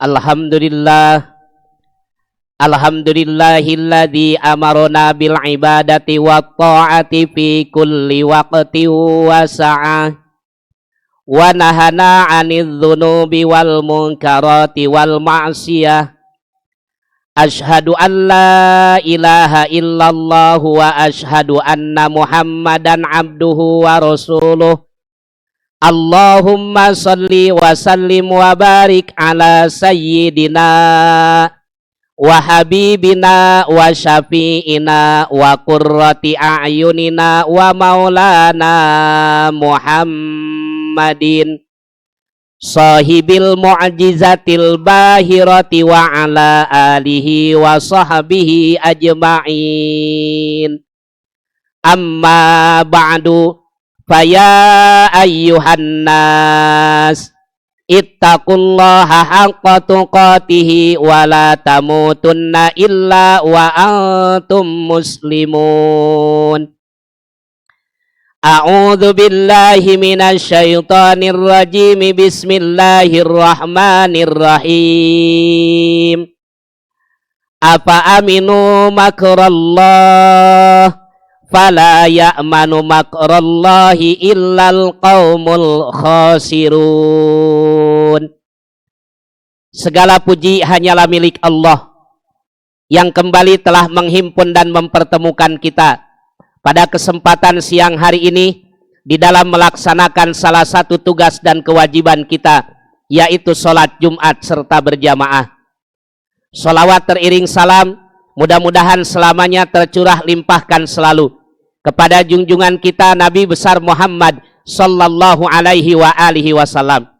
Alhamdulillah. Alhamdulillahilladzi amarna bil ibadati wa ta'ati fi kulli waqti wa sa'ah wa nahana 'anidz dzunubi wal munkarati wal ma'siyah. Asyhadu an la ilaha illallah wa asyhadu anna Muhammadan abduhu wa rasuluh. Allahumma salli wa sallim wa barik ala sayyidina wa habibina wa syafi'ina wa qurrati a'yunina wa maulana Muhammadin sahibil mu'jizatil bahirati wa ala alihi wa sahbihi ajma'in. Amma ba'du, faya ayyuhan nas ittaqullaha haqqa tuqatih wa la tamutunna illa wa antum muslimun. A'udzu billahi minasy syaithanir rajim. Bismillahirrahmanirrahim. Apa aminu makrallah fala ya'manu makrallahi illal qaumul khasirun. Segala puji hanyalah milik Allah yang kembali telah menghimpun dan mempertemukan kita pada kesempatan siang hari ini di dalam melaksanakan salah satu tugas dan kewajiban kita, yaitu sholat Jumat serta berjamaah. Sholawat teriring salam mudah-mudahan selamanya tercurah limpahkan selalu kepada junjungan kita Nabi besar Muhammad sallallahu alaihi wa alihi wasallam.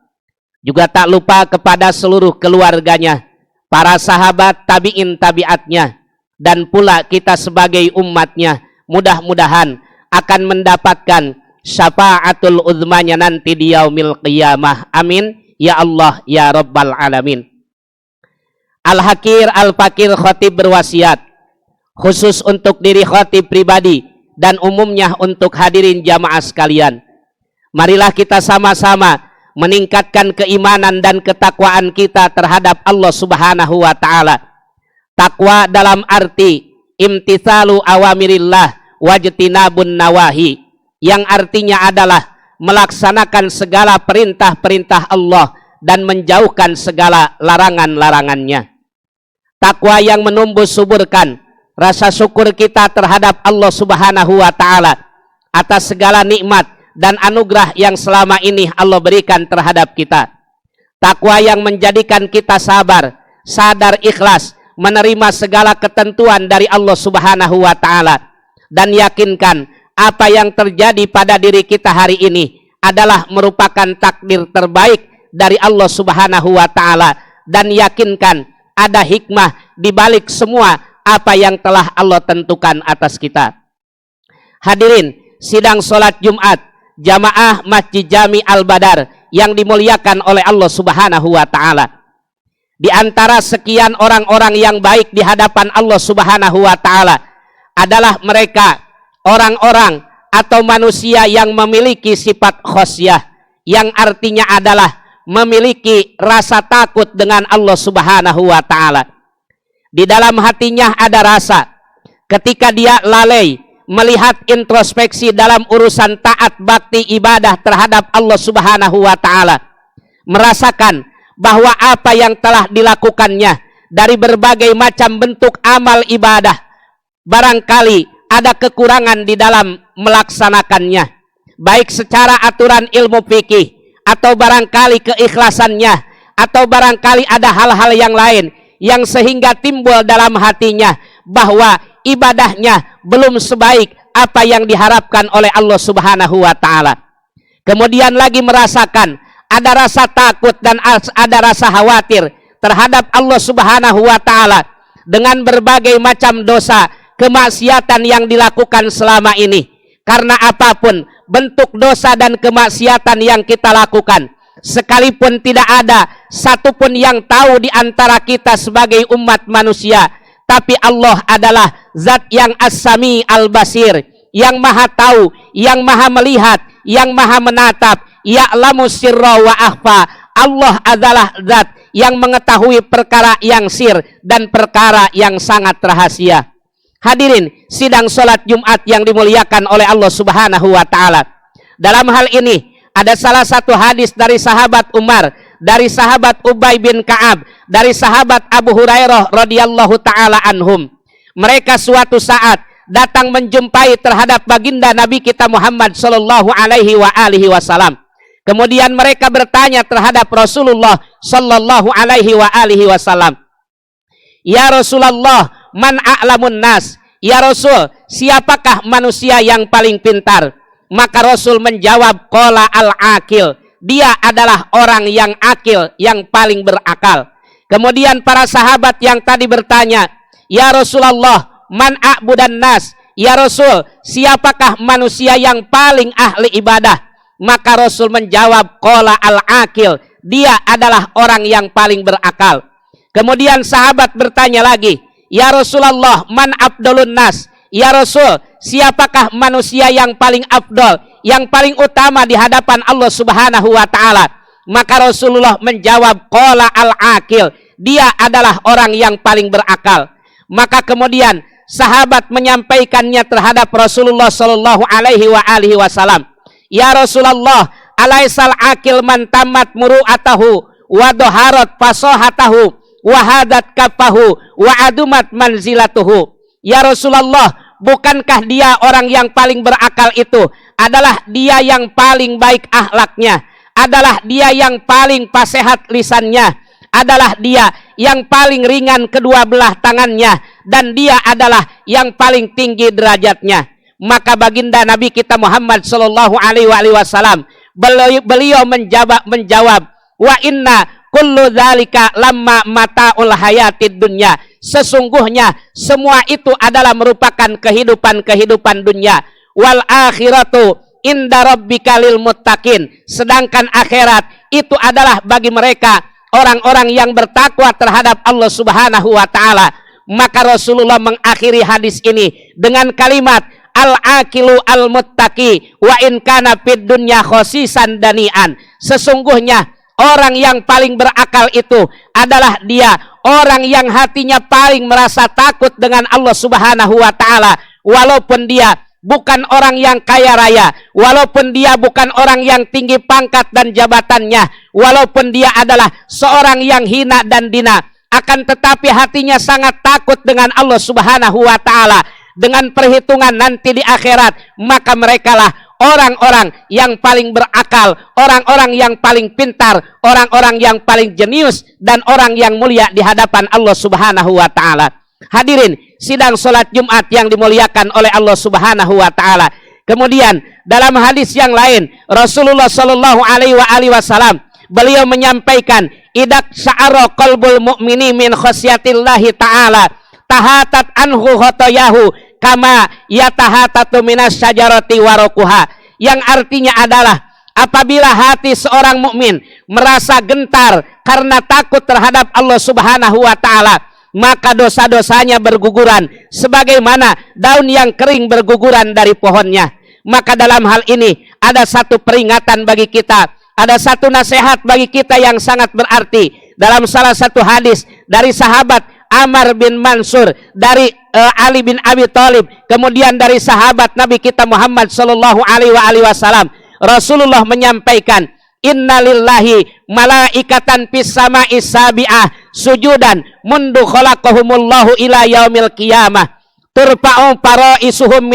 Juga tak lupa kepada seluruh keluarganya, para sahabat, tabi'in tabi'atnya, dan pula kita sebagai umatnya. Mudah-mudahan akan mendapatkan syafaatul uzmanya nanti di yaumil qiyamah. Amin ya Allah ya rabbal alamin. Al-Hakir Al-Fakir Khatib berwasiat khusus untuk diri khatib pribadi dan umumnya untuk hadirin jamaah sekalian. Marilah kita sama-sama meningkatkan keimanan dan ketakwaan kita terhadap Allah Subhanahu wa taala. Takwa dalam arti imtitsalu awamirillah wajtinabun nawahi, yang artinya adalah melaksanakan segala perintah-perintah Allah dan menjauhkan segala larangan-larangannya. Takwa yang menumbuh suburkan rasa syukur kita terhadap Allah Subhanahu wa taala atas segala nikmat dan anugerah yang selama ini Allah berikan terhadap kita. Takwa yang menjadikan kita sabar, sadar, ikhlas menerima segala ketentuan dari Allah Subhanahu wa taala dan yakinkan apa yang terjadi pada diri kita hari ini adalah merupakan takdir terbaik dari Allah Subhanahu wa taala dan yakinkan ada hikmah di balik semua apa yang telah Allah tentukan atas kita. Hadirin sidang sholat Jumat jamaah Masjid Jami Al-Badar yang dimuliakan oleh Allah Subhanahu wa taala. Di antara sekian orang-orang yang baik di hadapan Allah Subhanahu wa taala adalah mereka orang-orang atau manusia yang memiliki sifat khosyah, yang artinya adalah memiliki rasa takut dengan Allah Subhanahu wa taala. Di dalam hatinya ada rasa ketika dia lalai melihat introspeksi dalam urusan taat bakti ibadah terhadap Allah Subhanahu wa taala, merasakan bahwa apa yang telah dilakukannya dari berbagai macam bentuk amal ibadah barangkali ada kekurangan di dalam melaksanakannya, baik secara aturan ilmu fikih atau barangkali keikhlasannya atau barangkali ada hal-hal yang lain yang sehingga timbul dalam hatinya bahwa ibadahnya belum sebaik apa yang diharapkan oleh Allah Subhanahu wa taala. Kemudian lagi merasakan ada rasa takut dan ada rasa khawatir terhadap Allah Subhanahu wa taala dengan berbagai macam dosa, kemaksiatan yang dilakukan selama ini. Karena apapun bentuk dosa dan kemaksiatan yang kita lakukan, sekalipun tidak ada satupun yang tahu di antara kita sebagai umat manusia, tapi Allah adalah zat yang as-sami al-basir, yang maha tahu, yang maha melihat, yang maha menatap. Ya'lamu sirra wa akhfa. Allah adalah zat yang mengetahui perkara yang sir dan perkara yang sangat rahasia. Hadirin sidang salat Jumat yang dimuliakan oleh Allah Subhanahu wa taala. Dalam hal ini ada salah satu hadis dari sahabat Umar, dari sahabat Ubay bin Ka'ab, dari sahabat Abu Hurairah radhiyallahu taala anhum. Mereka suatu saat datang menjumpai terhadap baginda Nabi kita Muhammad sallallahu alaihi wasallam. Kemudian mereka bertanya terhadap Rasulullah sallallahu alaihi wasallam, "Ya Rasulullah, man a'lamun nas?" Ya Rasul, siapakah manusia yang paling pintar? Maka Rasul menjawab, qala al-akil. Dia adalah orang yang akil, yang paling berakal. Kemudian para sahabat yang tadi bertanya, "Ya Rasulullah, man a'budan nas?" Ya Rasul, siapakah manusia yang paling ahli ibadah? Maka Rasul menjawab, qala al-akil. Dia adalah orang yang paling berakal. Kemudian sahabat bertanya lagi, "Ya Rasulullah, man afdalun nas?" Ya Rasul, siapakah manusia yang paling afdal, yang paling utama di hadapan Allah Subhanahu wa taala? Maka Rasulullah menjawab, qala al-akil. Dia adalah orang yang paling berakal. Maka kemudian sahabat menyampaikannya terhadap Rasulullah sallallahu alaihi wasallam. "Ya Rasulullah, alaisal akil man tamat muru'atahu wa dhaharat fasahatahu wa hadat kafahu wa adumat manzilatuhu." Ya Rasulullah, bukankah dia orang yang paling berakal itu adalah dia yang paling baik akhlaknya, adalah dia yang paling fasehat lisannya, adalah dia yang paling ringan kedua belah tangannya, dan dia adalah yang paling tinggi derajatnya. Maka baginda Nabi kita Muhammad sallallahu alaihi wasallam beliau menjawab, "Wa inna kullu dzalika lamma mataul hayatid dunya." Sesungguhnya semua itu adalah merupakan kehidupan dunia. Wal akhiratu inda rabbika lil muttaqin. Sedangkan akhirat itu adalah bagi mereka orang-orang yang bertakwa terhadap Allah Subhanahu wa taala. Maka Rasulullah mengakhiri hadis ini dengan kalimat, al-aqilu al-muttaqi wa in kana fid dunya khosisan danian. Sesungguhnya orang yang paling berakal itu adalah dia orang yang hatinya paling merasa takut dengan Allah Subhanahu wa taala, walaupun dia bukan orang yang kaya raya, walaupun dia bukan orang yang tinggi pangkat dan jabatannya, walaupun dia adalah seorang yang hina dan dina, akan tetapi hatinya sangat takut dengan Allah Subhanahu wa taala. Dengan perhitungan nanti di akhirat, maka merekalah orang-orang yang paling berakal, orang-orang yang paling pintar, orang-orang yang paling jenius, dan orang yang mulia di hadapan Allah Subhanahu wa taala. Hadirin sidang salat Jumat yang dimuliakan oleh Allah Subhanahu wa taala. Kemudian dalam hadis yang lain Rasulullah sallallahu alaihi wasallam beliau menyampaikan, idak sya'ara qalbul mu'mini min khasyatillahi ta'ala tahatat anhu khotoyahu kama yatahatatu minas syajarati warokuha. Yang artinya adalah apabila hati seorang mukmin merasa gentar karena takut terhadap Allah Subhanahu wa taala, maka dosa-dosanya berguguran sebagaimana daun yang kering berguguran dari pohonnya. Maka dalam hal ini ada satu peringatan bagi kita, ada satu nasihat bagi kita yang sangat berarti. Dalam salah satu hadis dari sahabat Ammar bin Mansur, dari Ali bin Abi Thalib, kemudian dari sahabat Nabi kita Muhammad sallallahu alaihi wasallam, Rasulullah menyampaikan, innalillahi malaikatan fis sama'i sabi'ah sujudan mundu khalaqahumullahu ila yaumil qiyamah turfa'u faraisuhum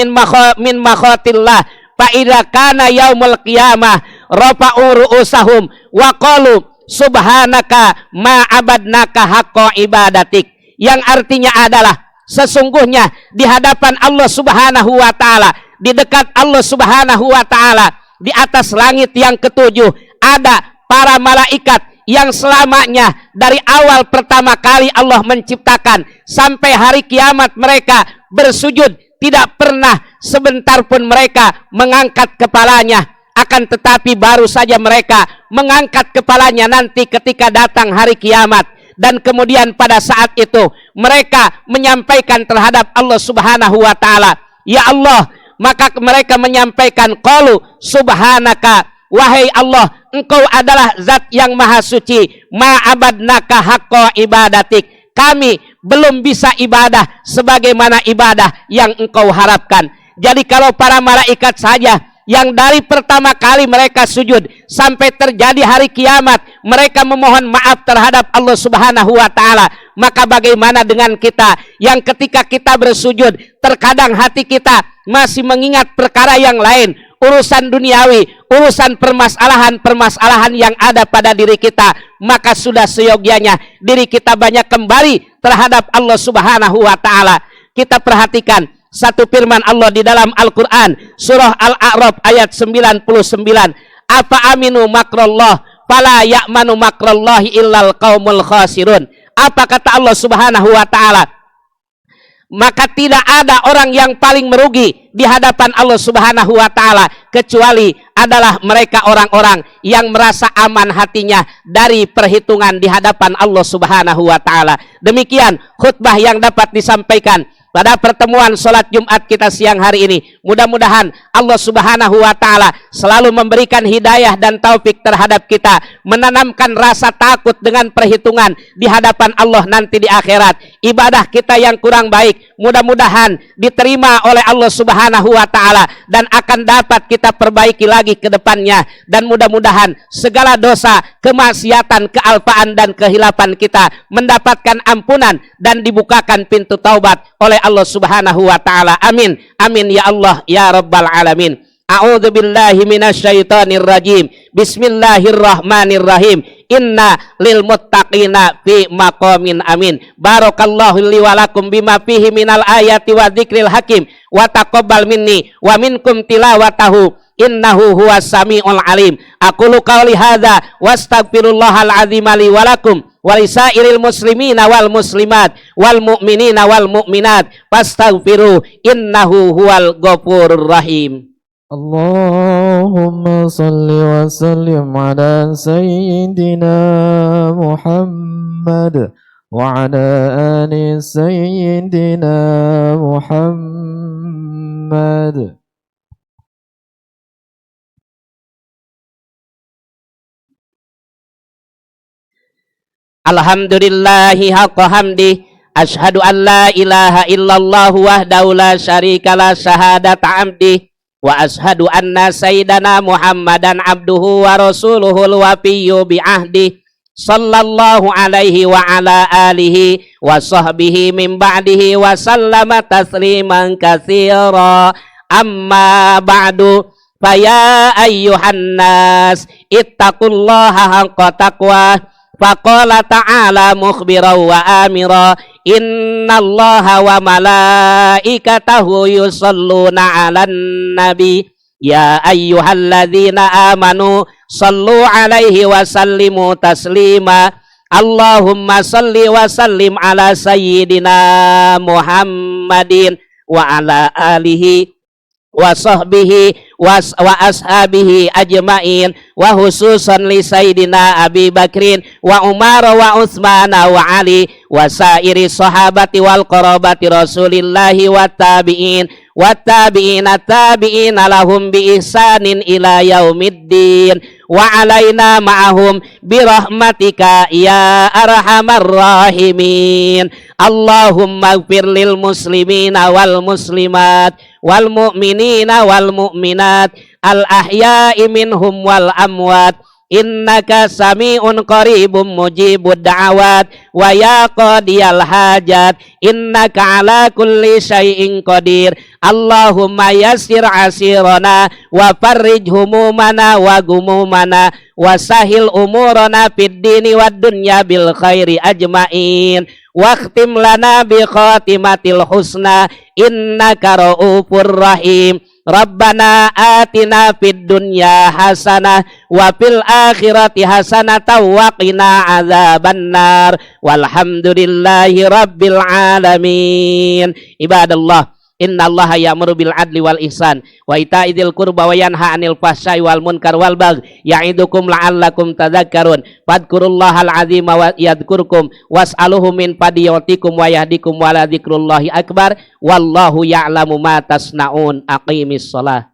min makhatillah fa idza kana yaumul qiyamah rafa'u ru'usahum wa qalu subhanaka ma abadnaka haqqa ibadatik. Yang artinya adalah sesungguhnya di hadapan Allah Subhanahu wa taala, di dekat Allah Subhanahu wa taala, di atas langit yang ketujuh ada para malaikat yang selamanya dari awal pertama kali Allah menciptakan sampai hari kiamat mereka bersujud, tidak pernah sebentar pun mereka mengangkat kepalanya. Akan tetapi baru saja mereka mengangkat kepalanya nanti ketika datang hari kiamat. Dan kemudian pada saat itu mereka menyampaikan terhadap Allah Subhanahu wa taala, ya Allah, maka mereka menyampaikan qalu subhanaka, wahai Allah, Engkau adalah zat yang maha suci. Ma'abadnaka haqqa ibadatik. Kami belum bisa ibadah sebagaimana ibadah yang engkau harapkan. Jadi kalau para malaikat saja yang dari pertama kali mereka sujud sampai terjadi hari kiamat mereka memohon maaf terhadap Allah Subhanahu wa taala, maka bagaimana dengan kita yang ketika kita bersujud terkadang hati kita masih mengingat perkara yang lain, urusan duniawi, urusan permasalahan yang ada pada diri kita, maka sudah seyogyanya diri kita banyak kembali terhadap Allah Subhanahu wa taala. Kita perhatikan satu firman Allah di dalam Al-Qur'an, surah Al-A'raf ayat 99. Apa aminu makrallah fala ya'manu makrallahi illal qaumul khasirun. Apa kata Allah Subhanahu wa taala? Maka tidak ada orang yang paling merugi di hadapan Allah Subhanahu wa taala kecuali adalah mereka orang-orang yang merasa aman hatinya dari perhitungan di hadapan Allah Subhanahu wa taala. Demikian khutbah yang dapat disampaikan pada pertemuan sholat Jumat kita siang hari ini. Mudah-mudahan Allah Subhanahu wa taala selalu memberikan hidayah dan taufik terhadap kita, menanamkan rasa takut dengan perhitungan di hadapan Allah nanti di akhirat. Ibadah kita yang kurang baik mudah-mudahan diterima oleh Allah Subhanahu wa taala dan akan dapat kita perbaiki lagi ke depannya, dan mudah-mudahan segala dosa, kemaksiatan, kealpaan dan kehilapan kita mendapatkan ampunan dan dibukakan pintu taubat oleh Allah Subhanahu wa taala. Amin. Amin ya Allah ya rabbal alamin. A'udzu billahi minasyaitonir rajim. Bismillahirrahmanirrahim. Inna lil muttaqina fi maqamin amin. Barakallahu li wa lakum bima fihi minal ayati wa dzikril hakim wa taqabbal minni wa minkum tilawatahu innahu huwas samiul alim. Aqulu qauli hadza wastaghfirullahal azim li wa lakum walisairil muslimina wal muslimat wal mu'minina wal mu'minat fastaghfiru innahu huwal ghafurur rahim. Allahumma salli wa sallim ala sayyidina Muhammad wa ala ali sayyidina Muhammad. Alhamdulillahi haqqa hamdi. Ashhadu an la ilaha illallah wahdahu la syarika la syahadata amdi. Wa ashhadu anna sayyidana Muhammadan abduhu wa rasuluhul wafiyyu bi'ahdi. Sallallahu alaihi wa ala alihi wa sahbihi min ba'dihi wa sallama tasliman katsira. Amma ba'du. Faya ayyuhan nas ittaqullaha haqqa taqwa. Faqala ta'ala mukhbira wa amira. Innallaha wa malaikatahu yusalluna 'alan nabi. Ya ayyuhalladzina amanu sallu 'alaihi wa sallimu taslima. Allahumma salli wa sallim ala sayyidina Muhammadin wa ala alihi wa sahbihi wa ashabihi ajma'in wa khususan li sayyidina Abi Bakrin wa Umar wa Utsman wa Ali wa sairi sahabati wal qarabati Rasulillahi wa tabi'in tabi'ina lahum bi ihsanin ila yaumiddin wa alaina ma'ahum bi rahmatika ya arhamar rahimin. Allahumma ighfir lil muslimina wal muslimat wal mu'minina wal mu'minat al ahya'i minhum wal amwat innaka sami'un qaribun mujibud da'awat wa ya qadiyal hajat innaka ala kulli syai'in qadir. Allahumma yassir asirana wa farrij humumana wa gumumana wa sahil umurana fid dini wad dunya bil khairi ajma'in waqtim lana bi khatimatil husna innaka raufur rahim. Rabbana atina fid dunya hasanah wa fil akhirati hasanah wa qina adzabannar walhamdulillahi rabbil alamin. Ibadallah, innallaha ya'muru bil adli wal ihsan wa ita'i dzil qurba wa yanha 'anil fahsya'i wal munkar wal baghi ya'idukum la'allakum tadhakkarun. Fadhkurullahal 'azima wa yadhkurkum was'aluhu min fadiyatikum wa yahdikum wa la dzikrullahi akbar wallahu ya'lamu ma tasna'un. Aqimis shalah.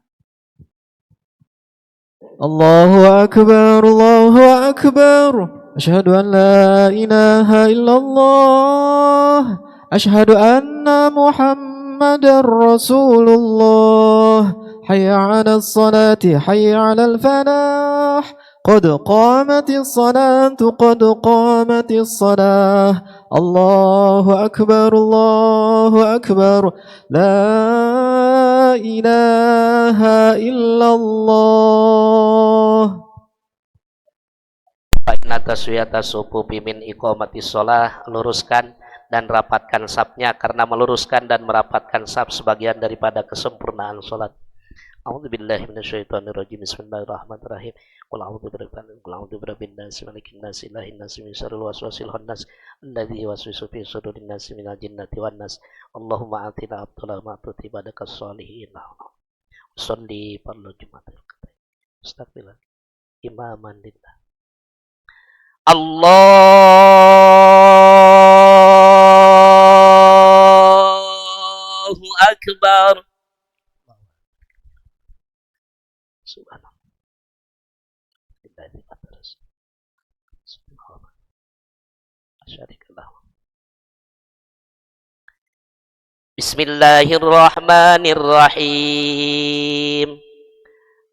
الله أكبر الله أكبر أشهد أن لا إله إلا الله أشهد أن محمد رسول الله حي على الصلاة حي على الفلاح قد قامت الصلاة قد قامت الصلاة الله أكبر لا إله إلا الله. Inna taswiyata sufufi min iqamati sholah, luruskan dan rapatkan safnya, karena meluruskan dan merapatkan saf sebagian daripada kesempurnaan sholat. A'udzubillahi minasyaitonirrajim. Bismillahirrahmanirrahim. Qul a'udzu birabbin nas, malikin nas, ilahin nas, min syarril waswasil khannas, alladzi yuwaswisu fi sudurin nas minal jinnati wan nas. Allahumma atina afdhala ma tu'ti ba'dakas sholihin. Sholli fardu jumatil qadar. Astagfirullah. Imaman lillah. Allahu Akbar. Subhanallah. Bismillahirrahmanirrahim.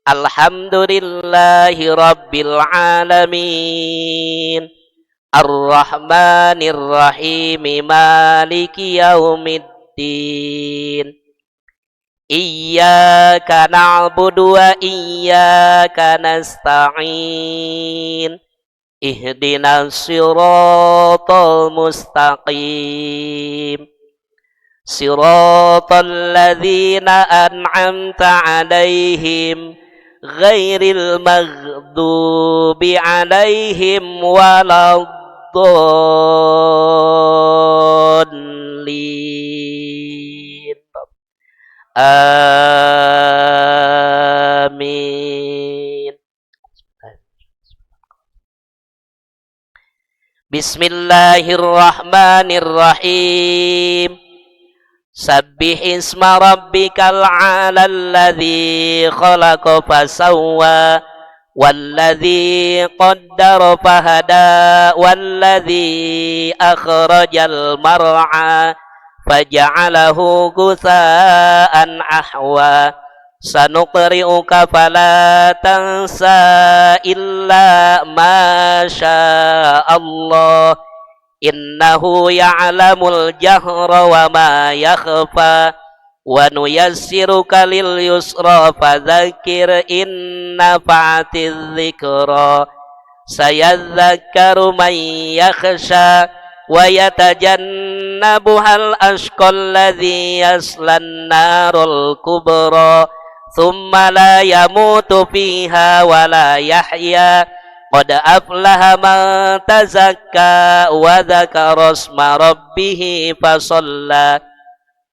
Alhamdulillahi rabbil alamin. Ar-Rahmanir Rahim. Maliki yaumiddin. Iyyaka na'budu wa iyyaka nasta'in. Ihdinas siratal mustaqim. Siratal ladzina an'amta 'alaihim ghairil maghdubi 'alaihim waladdallin. Amin. Bismillahirrahmanirrahim. Sabbih isma rabbikal a'la alladzi khalaqa fasawwa walladzi qaddara fahada walladzi akhrajal mar'a faja'alahu ghutsa'an ahwa. Sanuqri'uka fala tansa illa ma syaa Allah. Innahu ya'lamul jahra wa ma yakhfa. Wa nuyassiruka lil yusra fadzakir in nafa'atiz dzikra. Sayadzakkaru man yakhsha wa yatajannabuhal ashqal ladzi yaslan narul kubra. Thumma la yamutu fiha wa la yahya. Qad aflaha man tazakka wa dzakara isma rabbih fasalla.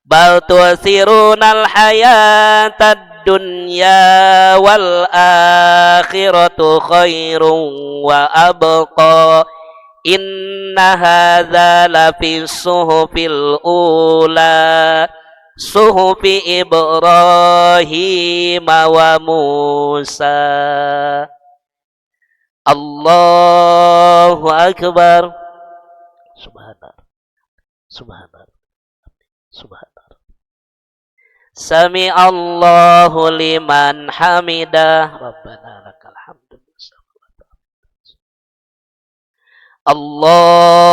Bal tu'thirunal hayatad dunya wal akhiratu khairun wa abqa. Inna hadza lafis suhufil ula suhufi Ibrahim wa Musa. Allahu Akbar. Subhanallah. Subhanallah. Subhanallah. Sami Allahu liman hamidah. Rabbana lakal hamdu. Allahu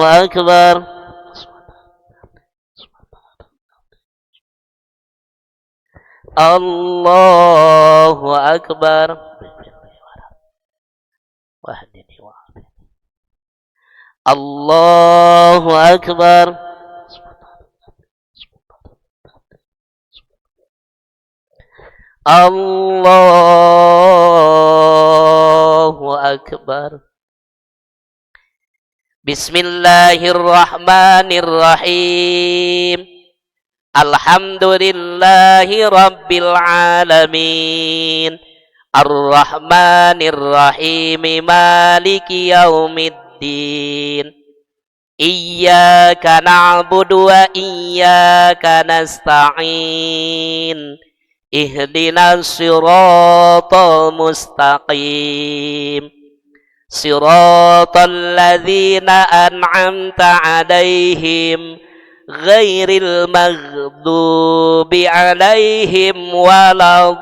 Akbar. Allahu Akbar. Allahu Akbar. Allahu Akbar. Bismillahirrahmanirrahim. Alhamdulillahi rabbil alamin. Ar-Rahmanir Rahim. Maliki yaumiddin. Iyyaka na'budu wa iyyaka nasta'in. ihdinas siratal mustaqim siratal ladzina an'amta 'alaihim ghairil maghdubi 'alaihim waladdallin.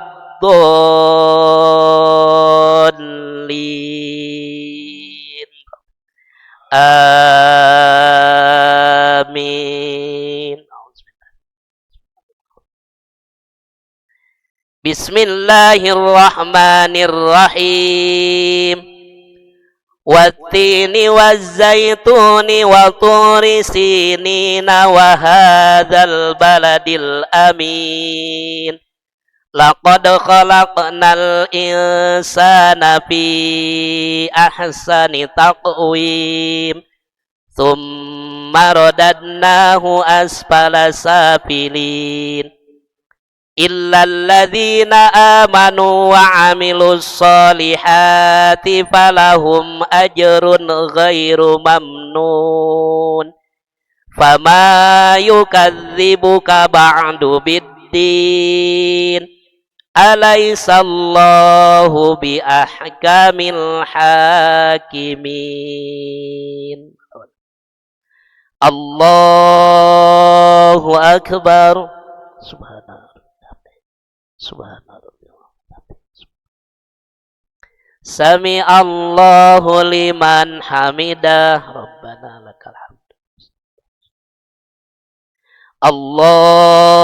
Amin. Bismillahirrahmanirrahim. Wattini wazzaituni wa turi sinina wa hadzal baladil amin. Laqad khalaqnal insana fi ahsani taqwim. Thumma radadnahu asfala safilin. Illal ladzina amanu wa amilus solihati falahum ajrun ghairu mamnun. Fama yukadzibuka ba'du biddin. Alaisallahu bi ahkamil hakimin. Allahu akbar. Subhanallah. Subhanallah. Sami Allahu liman hamidah. Rabbana lakal hamd. Allahu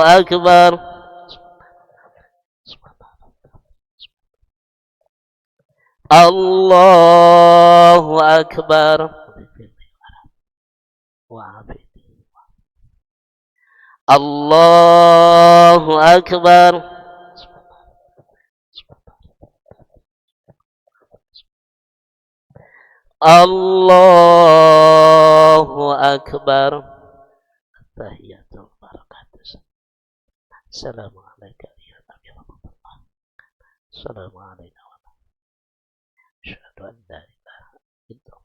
akbar. Allahu akbar. Allahu akbar. Allahu akbar. Tahiyatul barakatuh. Assalamu alaikum ya Nabi Allah. Assalamu alaikum. Asyhadu an la ilaha illallah.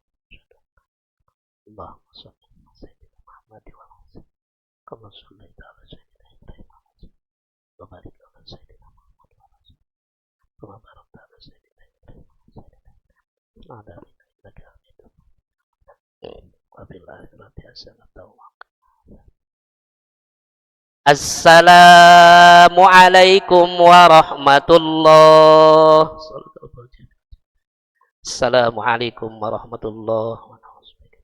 Allahumma shalli ala sayyidina Muhammad wa ala alihi. Kama shallaita ala sayyidina Ibrahim wa ala alihi. Wa barik ala sayyidina Muhammad wa ala alihi. Kama barakta ala sayyidina Ibrahim wa ala alihi. Assalamualaikum warahmatullahi wabarakatuh. Assalamualaikum warahmatullahi wabarakatuh.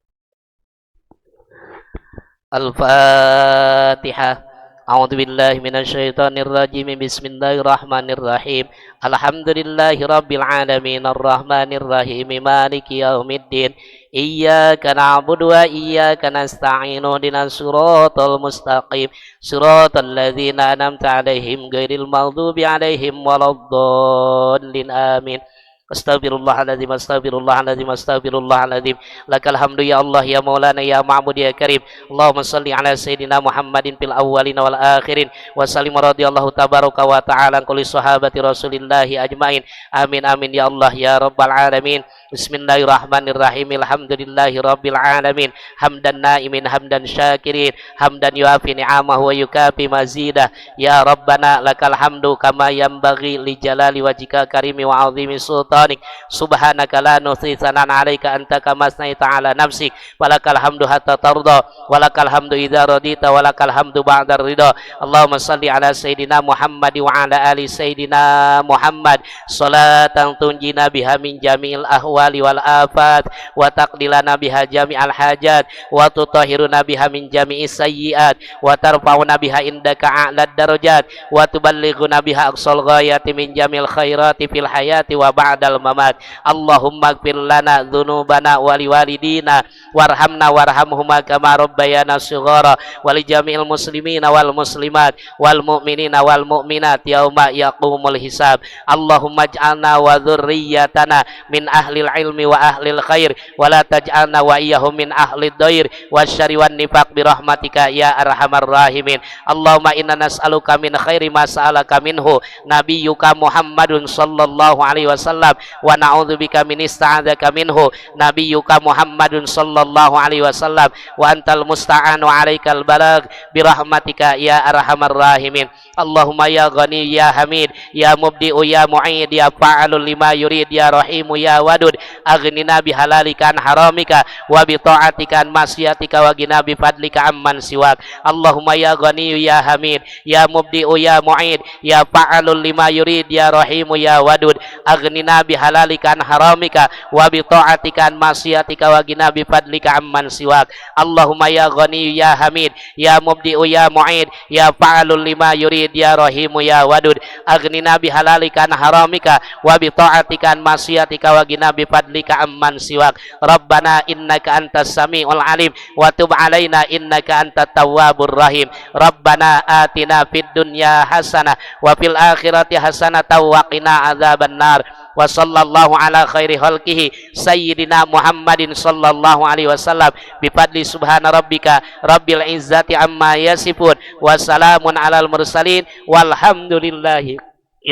Al-Fatihah. A'udzu billahi minasyaitonir rajim. Bismillahirrahmanirrahim. Alhamdulillahi rabbil alamin arrahmanir rahim maliki yaumiddin. Iyyaka na'budu wa iyyaka nasta'in. Ihdinas siratal mustaqim siratal ladzina an'amta 'alaihim ghairil maghdubi 'alaihim waladdallin. Amin. Astaghfirullahaladzim, astaghfirullahaladzim, astaghfirullahaladzim. Lakal hamdu ya Allah, ya maulana, ya ma'bud, ya karim. Allahumma salli ala sayyidina Muhammadin fil awwalin wal akhirin. Wa sallim radiyallahu tabaraka wa ta'ala kulli sahabati rasulillahi ajmain. Amin amin ya Allah ya rabbal alamin. Bismillahirrahmanirrahim. Alhamdulillahi rabbil alamin. Hamdan naimin, hamdan syakirin, hamdan yuafi ni'amahu wa yukafi mazidah. Ya Rabbana lakal hamdu kama yanbaghi li jalali wajhika karimi wa 'azimi sultanik. Subhanaka la nuhsi tsanan 'alaika anta kama asnaita 'ala nafsik. Walakal hamdu hatta tarda, walakal hamdu idza radita, walakal hamdu ba'da ridha. Allahumma salli ala sayyidina Muhammad wa ala ali sayyidina Muhammad salatan tunjina biha min jami'il ahwali wal afat wa taqdilana biha jami'al hajat wa tutahhiruna biha min jami'is sayyiat wa tarfa'una biha indaka a'lad darajat wa tuballighuna biha aqsal ghayati min jamil khairati fil hayati wa ba'dal mamat. Allahumma ighfir lana dzunubana wa liwalidina warhamna warhamhuma kama rabbayana shighara wa li jami'il muslimina wal muslimat wal mu'minina wal mu'minat yauma yaqumul hisab. Allahumma ij'alna wa dzurriyyatana min ahlil ahlil ilmi wa ahlil khair wa la taj'alna wa iyyahum min ahlid dhair wasyarri wan nifaq bi rahmatika ya arhamar rahimin. Allahumma inna nas'aluka min khairi ma sa'alaka minhu nabiyyuka Muhammadun sallallahu alaihi wasallam wa na'udzubika min ista'adzaka minhu nabiyyuka Muhammadun sallallahu alaihi wasallam wa antal musta'an wa alaikal balagh bi rahmatika ya arhamar rahimin. Allahumma ya ghani ya hamid ya mubdi'u ya mu'id ya fa'alul lima yurid ya rahimu ya wadud aghnina bihalalika an haramika wa bi ta'atika an masyiatika wa gina bi fadlika amman siwak. Allahumma ya ghani ya hamid ya mubdi'u ya mu'id ya fa'alul lima yurid ya rahimu ya wadud aghnina bihalalika an haramika wa bi ta'atika an masyiatika wa gina bi fadlika amman siwak. Allahumma ya ghani ya hamid ya mubdi'u ya mu'id ya fa'alul lima yurid ya rahimu ya wadud aghnina bihalalika an haramika wa bi ta'atika an masyiatika wa gina bi fadlika amman siwak. Rabbana innaka antas samiul alim wa tub alaina innaka antat tawwabur rahim. Rabbana atina fid dunya hasanah wa fil akhirati hasanah wa qina adzaban nar. Wa sallallahu ala khairi khalqihi sayyidina Muhammadin sallallahu alaihi wasallam bi fadli subhana rabbika rabbil izzati amma yasifun wa salamun alal mursalin walhamdulillahi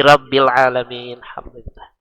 rabbil alamin. Alhamdulillah.